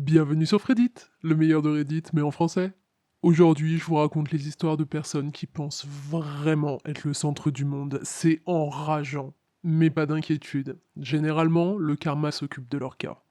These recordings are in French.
Bienvenue sur Reddit, le meilleur de Reddit, mais en français. Aujourd'hui, je vous raconte les histoires de personnes qui pensent vraiment être le centre du monde. C'est enrageant. Mais pas d'inquiétude. Généralement, le karma s'occupe de leur cas.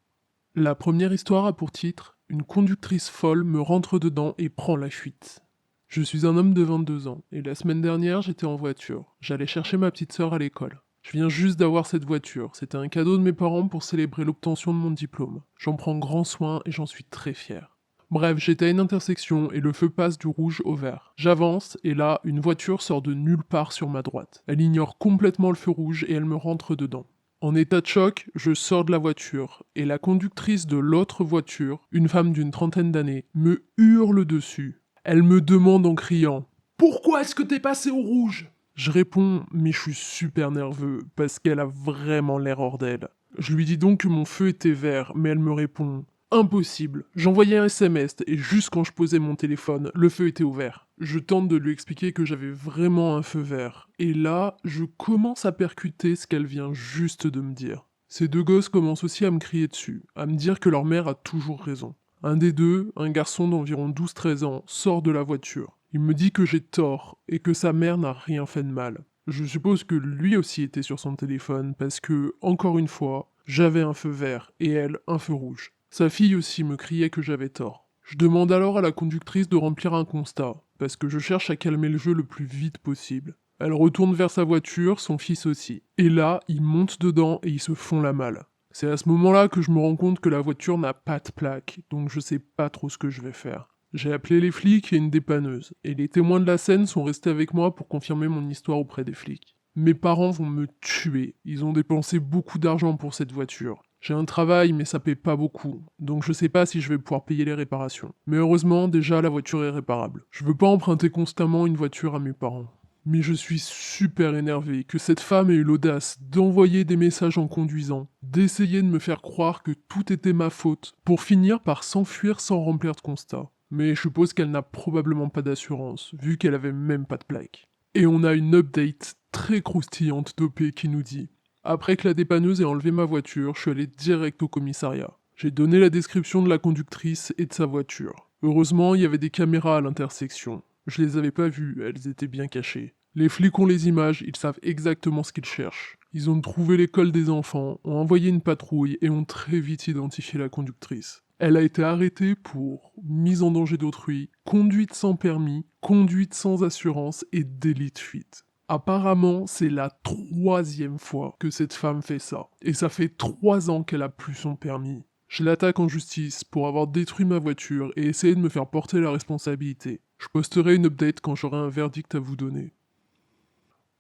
La première histoire a pour titre Une conductrice folle me rentre dedans et prend la fuite. Je suis un homme de 22 ans, et la semaine dernière, j'étais en voiture. J'allais chercher ma petite sœur à l'école. Je viens juste d'avoir cette voiture. C'était un cadeau de mes parents pour célébrer l'obtention de mon diplôme. J'en prends grand soin et j'en suis très fier. Bref, j'étais à une intersection et le feu passe du rouge au vert. J'avance et là, une voiture sort de nulle part sur ma droite. Elle ignore complètement le feu rouge et elle me rentre dedans. En état de choc, je sors de la voiture et la conductrice de l'autre voiture, une femme d'une trentaine d'années, me hurle dessus. Elle me demande en criant Pourquoi est-ce que t'es passé au rouge? Je réponds, mais je suis super nerveux, parce qu'elle a vraiment l'air hors d'elle. Je lui dis donc que mon feu était vert, mais elle me répond Impossible. J'envoyais un SMS, et juste quand je posais mon téléphone, le feu était ouvert. Je tente de lui expliquer que j'avais vraiment un feu vert. Et là, je commence à percuter ce qu'elle vient juste de me dire. Ces deux gosses commencent aussi à me crier dessus, à me dire que leur mère a toujours raison. Un des deux, un garçon d'environ 12-13 ans, sort de la voiture. Il me dit que j'ai tort et que sa mère n'a rien fait de mal. Je suppose que lui aussi était sur son téléphone parce que, encore une fois, j'avais un feu vert et elle un feu rouge. Sa fille aussi me criait que j'avais tort. Je demande alors à la conductrice de remplir un constat, parce que je cherche à calmer le jeu le plus vite possible. Elle retourne vers sa voiture, son fils aussi. Et là, ils montent dedans et ils se font la malle. C'est à ce moment-là que je me rends compte que la voiture n'a pas de plaque, donc je sais pas trop ce que je vais faire. J'ai appelé les flics et une dépanneuse, et les témoins de la scène sont restés avec moi pour confirmer mon histoire auprès des flics. Mes parents vont me tuer, ils ont dépensé beaucoup d'argent pour cette voiture. J'ai un travail, mais ça paie pas beaucoup, donc je sais pas si je vais pouvoir payer les réparations. Mais heureusement, déjà la voiture est réparable. Je veux pas emprunter constamment une voiture à mes parents. Mais je suis super énervé que cette femme ait eu l'audace d'envoyer des messages en conduisant, d'essayer de me faire croire que tout était ma faute, pour finir par s'enfuir sans remplir de constat. Mais je suppose qu'elle n'a probablement pas d'assurance, vu qu'elle avait même pas de plaque. Et on a une update très croustillante d'OP qui nous dit Après que la dépanneuse ait enlevé ma voiture, je suis allé direct au commissariat. J'ai donné la description de la conductrice et de sa voiture. Heureusement, il y avait des caméras à l'intersection. Je les avais pas vues, elles étaient bien cachées. Les flics ont les images, ils savent exactement ce qu'ils cherchent. Ils ont trouvé l'école des enfants, ont envoyé une patrouille et ont très vite identifié la conductrice. Elle a été arrêtée pour mise en danger d'autrui, conduite sans permis, conduite sans assurance et délit de fuite. Apparemment, c'est la troisième fois que cette femme fait ça. Et ça fait 3 ans qu'elle a plus son permis. Je l'attaque en justice pour avoir détruit ma voiture et essayé de me faire porter la responsabilité. Je posterai une update quand j'aurai un verdict à vous donner.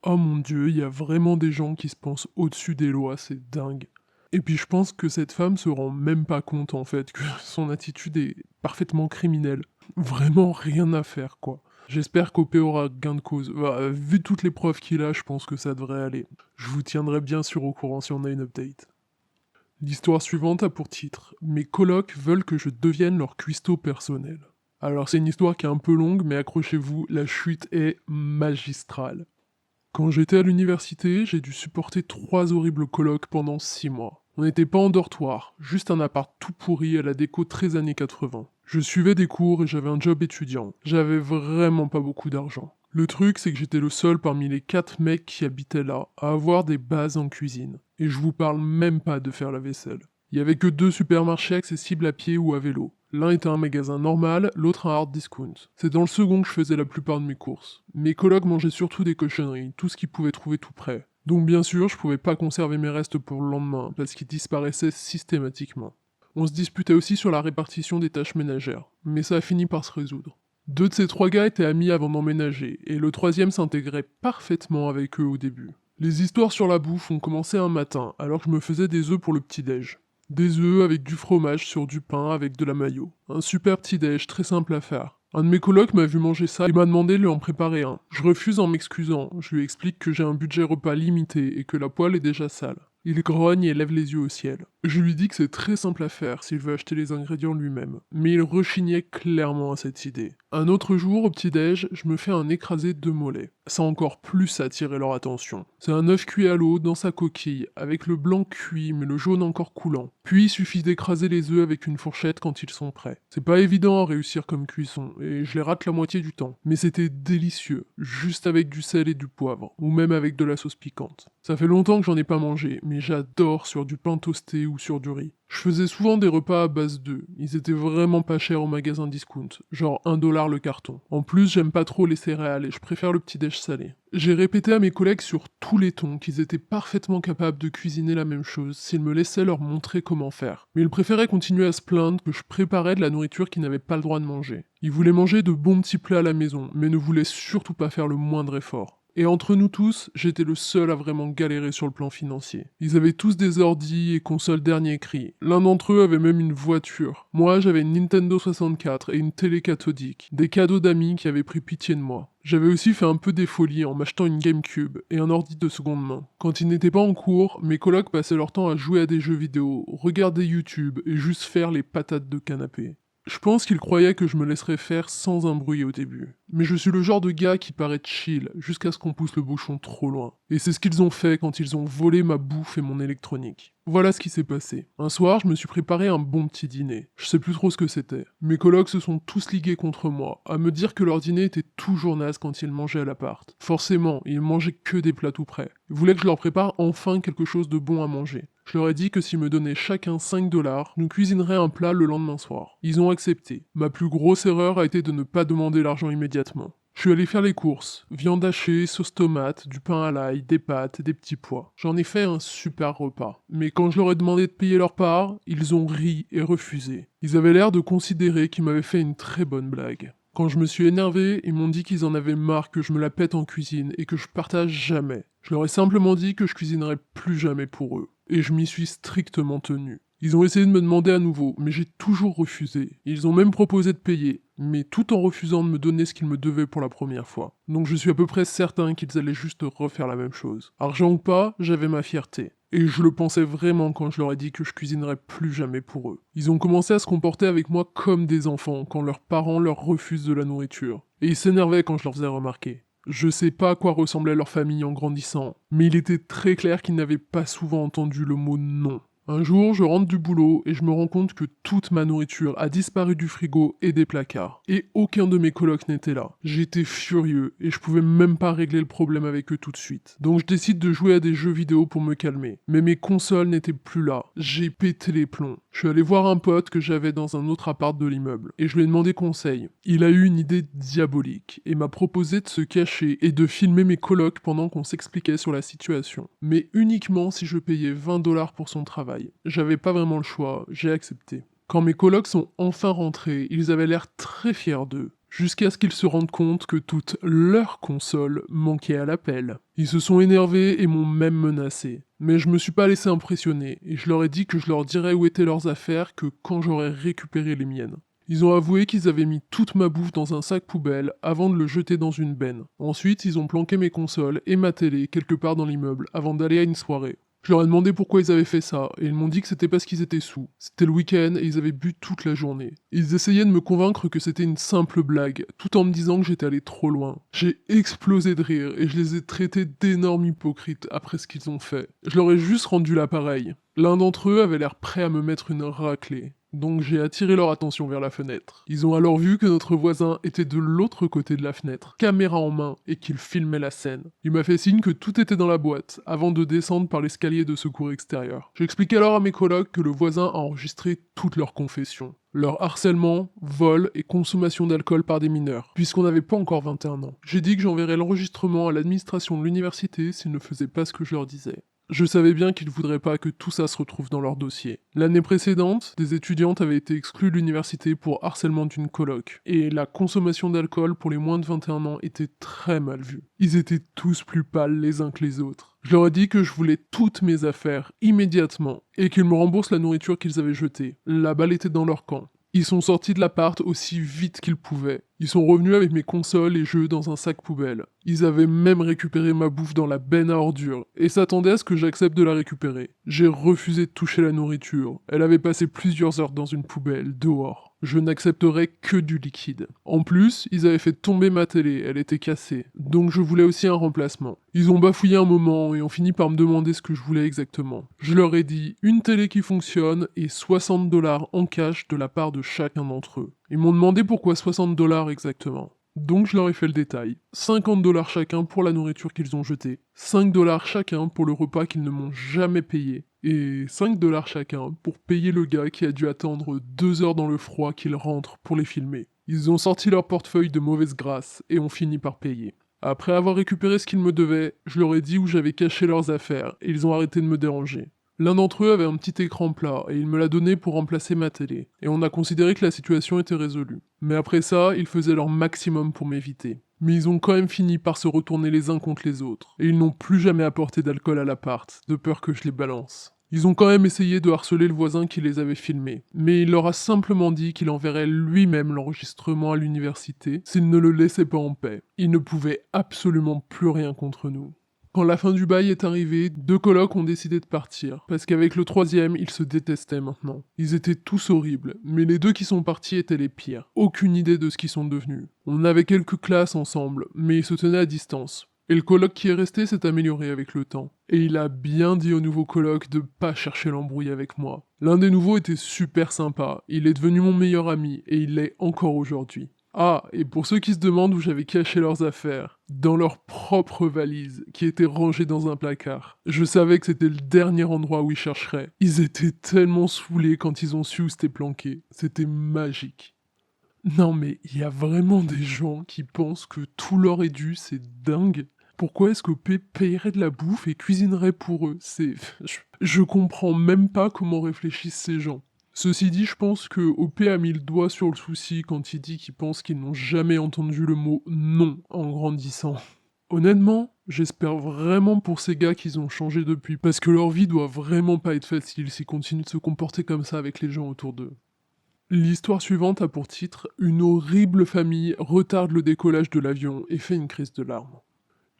Oh mon dieu, il y a vraiment des gens qui se pensent au-dessus des lois, c'est dingue. Et puis je pense que cette femme se rend même pas compte en fait que son attitude est parfaitement criminelle. Vraiment rien à faire quoi. J'espère qu'OP aura gain de cause. Bah, vu toutes les preuves qu'il a, je pense que ça devrait aller. Je vous tiendrai bien sûr au courant si on a une update. L'histoire suivante a pour titre Mes colocs veulent que je devienne leur cuistot personnel. Alors c'est une histoire qui est un peu longue, mais accrochez-vous, la chute est magistrale. Quand j'étais à l'université, j'ai dû supporter 3 horribles colocs pendant 6 mois. On n'était pas en dortoir, juste un appart tout pourri à la déco très années 80. Je suivais des cours et j'avais un job étudiant. J'avais vraiment pas beaucoup d'argent. Le truc, c'est que j'étais le seul parmi les 4 mecs qui habitaient là à avoir des bases en cuisine. Et je vous parle même pas de faire la vaisselle. Il y avait que 2 supermarchés accessibles à pied ou à vélo. L'un était un magasin normal, l'autre un hard discount. C'est dans le second que je faisais la plupart de mes courses. Mes colocs mangeaient surtout des cochonneries, tout ce qu'ils pouvaient trouver tout près. Donc bien sûr, je pouvais pas conserver mes restes pour le lendemain, parce qu'ils disparaissaient systématiquement. On se disputait aussi sur la répartition des tâches ménagères, mais ça a fini par se résoudre. 2 de ces 3 gars étaient amis avant d'emménager, et le troisième s'intégrait parfaitement avec eux au début. Les histoires sur la bouffe ont commencé un matin, alors que je me faisais des œufs pour le petit-déj. Des œufs avec du fromage sur du pain avec de la mayo. Un super petit-déj très simple à faire. Un de mes colocs m'a vu manger ça et m'a demandé de lui en préparer un. Je refuse en m'excusant. Je lui explique que j'ai un budget repas limité et que la poêle est déjà sale. Il grogne et lève les yeux au ciel. Je lui dis que c'est très simple à faire s'il veut acheter les ingrédients lui-même. Mais il rechignait clairement à cette idée. Un autre jour, au petit-déj, je me fais un écrasé de mollets. Ça a encore plus attiré leur attention. C'est un œuf cuit à l'eau dans sa coquille, avec le blanc cuit mais le jaune encore coulant. Puis il suffit d'écraser les œufs avec une fourchette quand ils sont prêts. C'est pas évident à réussir comme cuisson, et je les rate la moitié du temps. Mais c'était délicieux, juste avec du sel et du poivre, ou même avec de la sauce piquante. Ça fait longtemps que j'en ai pas mangé, mais j'adore sur du pain toasté ou sur du riz. Je faisais souvent des repas à base d'œufs. Ils étaient vraiment pas chers au magasin discount, genre 1$ le carton. En plus, j'aime pas trop les céréales et je préfère le petit-déj salé. J'ai répété à mes collègues sur tous les tons qu'ils étaient parfaitement capables de cuisiner la même chose s'ils me laissaient leur montrer comment faire. Mais ils préféraient continuer à se plaindre que je préparais de la nourriture qu'ils n'avaient pas le droit de manger. Ils voulaient manger de bons petits plats à la maison, mais ne voulaient surtout pas faire le moindre effort. Et entre nous tous, j'étais le seul à vraiment galérer sur le plan financier. Ils avaient tous des ordis et consoles dernier cri. L'un d'entre eux avait même une voiture. Moi, j'avais une Nintendo 64 et une télé cathodique. Des cadeaux d'amis qui avaient pris pitié de moi. J'avais aussi fait un peu des folies en m'achetant une GameCube et un ordi de seconde main. Quand ils n'étaient pas en cours, mes colocs passaient leur temps à jouer à des jeux vidéo, regarder YouTube et juste faire les patates de canapé. Je pense qu'ils croyaient que je me laisserais faire sans un bruit au début. Mais je suis le genre de gars qui paraît chill jusqu'à ce qu'on pousse le bouchon trop loin. Et c'est ce qu'ils ont fait quand ils ont volé ma bouffe et mon électronique. Voilà ce qui s'est passé. Un soir, je me suis préparé un bon petit dîner. Je sais plus trop ce que c'était. Mes colocs se sont tous ligués contre moi, à me dire que leur dîner était toujours naze quand ils mangeaient à l'appart. Forcément, ils mangeaient que des plats tout prêts. Ils voulaient que je leur prépare enfin quelque chose de bon à manger. Je leur ai dit que s'ils me donnaient chacun 5$, nous cuisinerait un plat le lendemain soir. Ils ont accepté. Ma plus grosse erreur a été de ne pas demander l'argent immédiatement. Je suis allé faire les courses. Viande hachée, sauce tomate, du pain à l'ail, des pâtes et des petits pois. J'en ai fait un super repas. Mais quand je leur ai demandé de payer leur part, ils ont ri et refusé. Ils avaient l'air de considérer qu'ils m'avaient fait une très bonne blague. Quand je me suis énervé, ils m'ont dit qu'ils en avaient marre que je me la pète en cuisine et que je partage jamais. Je leur ai simplement dit que je cuisinerais plus jamais pour eux. Et je m'y suis strictement tenu. Ils ont essayé de me demander à nouveau, mais j'ai toujours refusé. Ils ont même proposé de payer, mais tout en refusant de me donner ce qu'ils me devaient pour la première fois. Donc je suis à peu près certain qu'ils allaient juste refaire la même chose. Argent ou pas, j'avais ma fierté. Et je le pensais vraiment quand je leur ai dit que je cuisinerais plus jamais pour eux. Ils ont commencé à se comporter avec moi comme des enfants quand leurs parents leur refusent de la nourriture. Et ils s'énervaient quand je leur faisais remarquer. Je sais pas à quoi ressemblait leur famille en grandissant, mais il était très clair qu'ils n'avaient pas souvent entendu le mot non. Un jour, je rentre du boulot et je me rends compte que toute ma nourriture a disparu du frigo et des placards. Et aucun de mes colocs n'était là. J'étais furieux et je pouvais même pas régler le problème avec eux tout de suite. Donc je décide de jouer à des jeux vidéo pour me calmer. Mais mes consoles n'étaient plus là. J'ai pété les plombs. Je suis allé voir un pote que j'avais dans un autre appart de l'immeuble et je lui ai demandé conseil. Il a eu une idée diabolique et m'a proposé de se cacher et de filmer mes colocs pendant qu'on s'expliquait sur la situation. Mais uniquement si je payais 20$ pour son travail. J'avais pas vraiment le choix, j'ai accepté. Quand mes colocs sont enfin rentrés, ils avaient l'air très fiers d'eux, jusqu'à ce qu'ils se rendent compte que toute leur console manquait à l'appel. Ils se sont énervés et m'ont même menacé. Mais je me suis pas laissé impressionner, et je leur ai dit que je leur dirais où étaient leurs affaires que quand j'aurais récupéré les miennes. Ils ont avoué qu'ils avaient mis toute ma bouffe dans un sac poubelle avant de le jeter dans une benne. Ensuite, ils ont planqué mes consoles et ma télé quelque part dans l'immeuble avant d'aller à une soirée. Je leur ai demandé pourquoi ils avaient fait ça, et ils m'ont dit que c'était parce qu'ils étaient sous. C'était le week-end et ils avaient bu toute la journée. Ils essayaient de me convaincre que c'était une simple blague, tout en me disant que j'étais allé trop loin. J'ai explosé de rire et je les ai traités d'énormes hypocrites après ce qu'ils ont fait. Je leur ai juste rendu l'appareil. L'un d'entre eux avait l'air prêt à me mettre une raclée. Donc j'ai attiré leur attention vers la fenêtre. Ils ont alors vu que notre voisin était de l'autre côté de la fenêtre, caméra en main, et qu'il filmait la scène. Il m'a fait signe que tout était dans la boîte, avant de descendre par l'escalier de secours extérieur. J'explique alors à mes colocs que le voisin a enregistré toutes leurs confessions. Leur harcèlement, vol et consommation d'alcool par des mineurs, puisqu'on n'avait pas encore 21 ans. J'ai dit que j'enverrais l'enregistrement à l'administration de l'université s'ils ne faisaient pas ce que je leur disais. Je savais bien qu'ils voudraient pas que tout ça se retrouve dans leur dossier. L'année précédente, des étudiantes avaient été exclues de l'université pour harcèlement d'une coloc, et la consommation d'alcool pour les moins de 21 ans était très mal vue. Ils étaient tous plus pâles les uns que les autres. Je leur ai dit que je voulais toutes mes affaires, immédiatement, et qu'ils me remboursent la nourriture qu'ils avaient jetée. La balle était dans leur camp. Ils sont sortis de l'appart aussi vite qu'ils pouvaient. Ils sont revenus avec mes consoles et jeux dans un sac poubelle. Ils avaient même récupéré ma bouffe dans la benne à ordures, et s'attendaient à ce que j'accepte de la récupérer. J'ai refusé de toucher la nourriture. Elle avait passé plusieurs heures dans une poubelle, dehors. Je n'accepterais que du liquide. En plus, ils avaient fait tomber ma télé, elle était cassée. Donc je voulais aussi un remplacement. Ils ont bafouillé un moment et ont fini par me demander ce que je voulais exactement. Je leur ai dit une télé qui fonctionne et 60$ en cash de la part de chacun d'entre eux. Ils m'ont demandé pourquoi 60$ exactement. Donc je leur ai fait le détail. 50$ chacun pour la nourriture qu'ils ont jetée, 5$ chacun pour le repas qu'ils ne m'ont jamais payé, et 5$ chacun pour payer le gars qui a dû attendre 2 heures dans le froid qu'il rentre pour les filmer. Ils ont sorti leur portefeuille de mauvaise grâce et ont fini par payer. Après avoir récupéré ce qu'ils me devaient, je leur ai dit où j'avais caché leurs affaires et ils ont arrêté de me déranger. L'un d'entre eux avait un petit écran plat et il me l'a donné pour remplacer ma télé, et on a considéré que la situation était résolue. Mais après ça, ils faisaient leur maximum pour m'éviter. Mais ils ont quand même fini par se retourner les uns contre les autres, et ils n'ont plus jamais apporté d'alcool à l'appart, de peur que je les balance. Ils ont quand même essayé de harceler le voisin qui les avait filmés, mais il leur a simplement dit qu'il enverrait lui-même l'enregistrement à l'université s'ils ne le laissaient pas en paix. Il ne pouvait absolument plus rien contre nous. Quand la fin du bail est arrivée, 2 colocs ont décidé de partir, parce qu'avec le troisième, ils se détestaient maintenant. Ils étaient tous horribles, mais les 2 qui sont partis étaient les pires. Aucune idée de ce qu'ils sont devenus. On avait quelques classes ensemble, mais ils se tenaient à distance. Et le coloc qui est resté s'est amélioré avec le temps. Et il a bien dit au nouveau coloc de pas chercher l'embrouille avec moi. L'un des nouveaux était super sympa, il est devenu mon meilleur ami, et il l'est encore aujourd'hui. Ah, et pour ceux qui se demandent où j'avais caché leurs affaires, dans leur propre valise, qui était rangée dans un placard. Je savais que c'était le dernier endroit où ils chercheraient. Ils étaient tellement saoulés quand ils ont su où c'était planqué. C'était magique. Non mais, il y a vraiment des gens qui pensent que tout leur est dû, c'est dingue. Pourquoi est-ce que P payerait de la bouffe et cuisinerait pour eux? Je comprends même pas comment réfléchissent ces gens. Ceci dit, je pense que OP a mis le doigt sur le souci quand il dit qu'ils pensent qu'ils n'ont jamais entendu le mot non en grandissant. Honnêtement, j'espère vraiment pour ces gars qu'ils ont changé depuis, parce que leur vie doit vraiment pas être facile s'ils continuent de se comporter comme ça avec les gens autour d'eux. L'histoire suivante a pour titre Une horrible famille retarde le décollage de l'avion et fait une crise de larmes.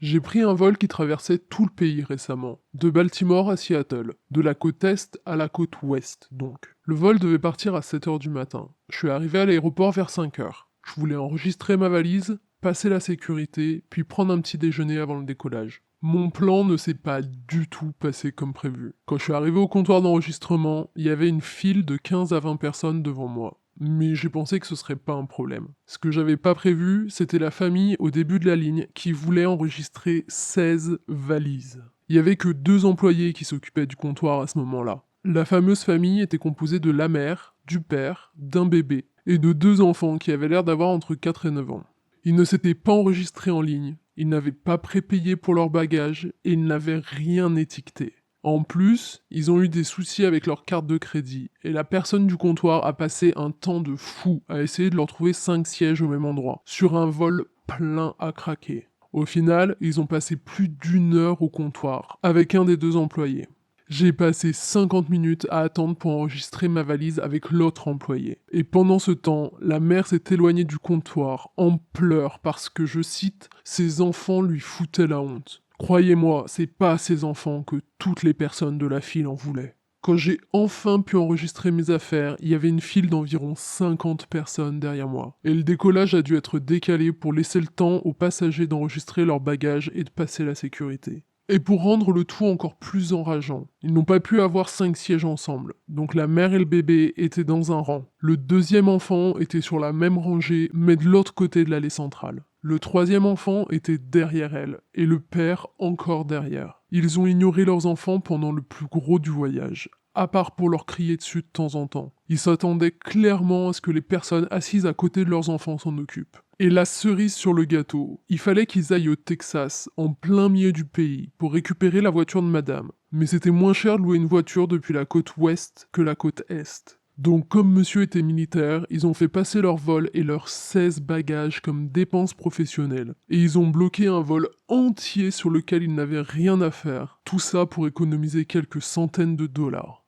J'ai pris un vol qui traversait tout le pays récemment, de Baltimore à Seattle, de la côte est à la côte ouest donc. Le vol devait partir à 7h du matin. Je suis arrivé à l'aéroport vers 5h. Je voulais enregistrer ma valise, passer la sécurité, puis prendre un petit déjeuner avant le décollage. Mon plan ne s'est pas du tout passé comme prévu. Quand je suis arrivé au comptoir d'enregistrement, il y avait une file de 15 à 20 personnes devant moi. Mais j'ai pensé que ce serait pas un problème. Ce que j'avais pas prévu, c'était la famille au début de la ligne qui voulait enregistrer 16 valises. Il y avait que 2 employés qui s'occupaient du comptoir à ce moment-là. La fameuse famille était composée de la mère, du père, d'un bébé et de 2 enfants qui avaient l'air d'avoir entre 4 et 9 ans. Ils ne s'étaient pas enregistrés en ligne, ils n'avaient pas prépayé pour leur bagage et ils n'avaient rien étiqueté. En plus, ils ont eu des soucis avec leur carte de crédit, et la personne du comptoir a passé un temps de fou à essayer de leur trouver 5 sièges au même endroit, sur un vol plein à craquer. Au final, ils ont passé plus d'1 heure au comptoir, avec un des 2 employés. J'ai passé 50 minutes à attendre pour enregistrer ma valise avec l'autre employé. Et pendant ce temps, la mère s'est éloignée du comptoir, en pleurs, parce que, je cite, ses enfants lui foutaient la honte. Croyez-moi, c'est pas à ses enfants que toutes les personnes de la file en voulaient. Quand j'ai enfin pu enregistrer mes affaires, il y avait une file d'environ 50 personnes derrière moi. Et le décollage a dû être décalé pour laisser le temps aux passagers d'enregistrer leurs bagages et de passer la sécurité. Et pour rendre le tout encore plus enrageant, ils n'ont pas pu avoir 5 sièges ensemble, donc la mère et le bébé étaient dans un rang. Le 2e enfant était sur la même rangée, mais de l'autre côté de l'allée centrale. Le 3e enfant était derrière elle, et le père encore derrière. Ils ont ignoré leurs enfants pendant le plus gros du voyage, à part pour leur crier dessus de temps en temps. Ils s'attendaient clairement à ce que les personnes assises à côté de leurs enfants s'en occupent. Et la cerise sur le gâteau, il fallait qu'ils aillent au Texas, en plein milieu du pays, pour récupérer la voiture de madame. Mais c'était moins cher de louer une voiture depuis la côte ouest que la côte est. Donc comme monsieur était militaire, ils ont fait passer leur vol et leurs 16 bagages comme dépenses professionnelles. Et ils ont bloqué un vol entier sur lequel ils n'avaient rien à faire. Tout ça pour économiser quelques centaines de dollars.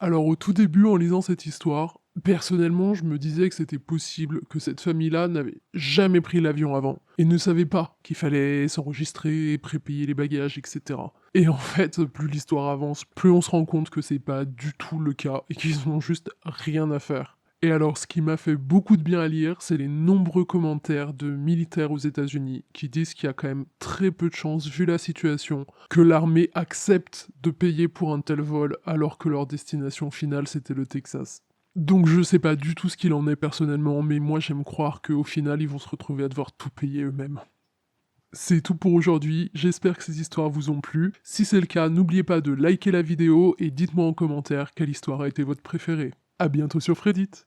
Alors au tout début, en lisant cette histoire, Personnellement, je me disais que c'était possible que cette famille-là n'avait jamais pris l'avion avant et ne savait pas qu'il fallait s'enregistrer, prépayer les bagages, etc. Et en fait, plus l'histoire avance, plus on se rend compte que c'est pas du tout le cas et qu'ils ont juste rien à faire. Et alors, ce qui m'a fait beaucoup de bien à lire, c'est les nombreux commentaires de militaires aux États-Unis qui disent qu'il y a quand même très peu de chances, vu la situation, que l'armée accepte de payer pour un tel vol alors que leur destination finale c'était le Texas. Donc je sais pas du tout ce qu'il en est personnellement, mais moi j'aime croire qu'au final ils vont se retrouver à devoir tout payer eux-mêmes. C'est tout pour aujourd'hui, j'espère que ces histoires vous ont plu. Si c'est le cas, n'oubliez pas de liker la vidéo et dites-moi en commentaire quelle histoire a été votre préférée. À bientôt sur Reddit.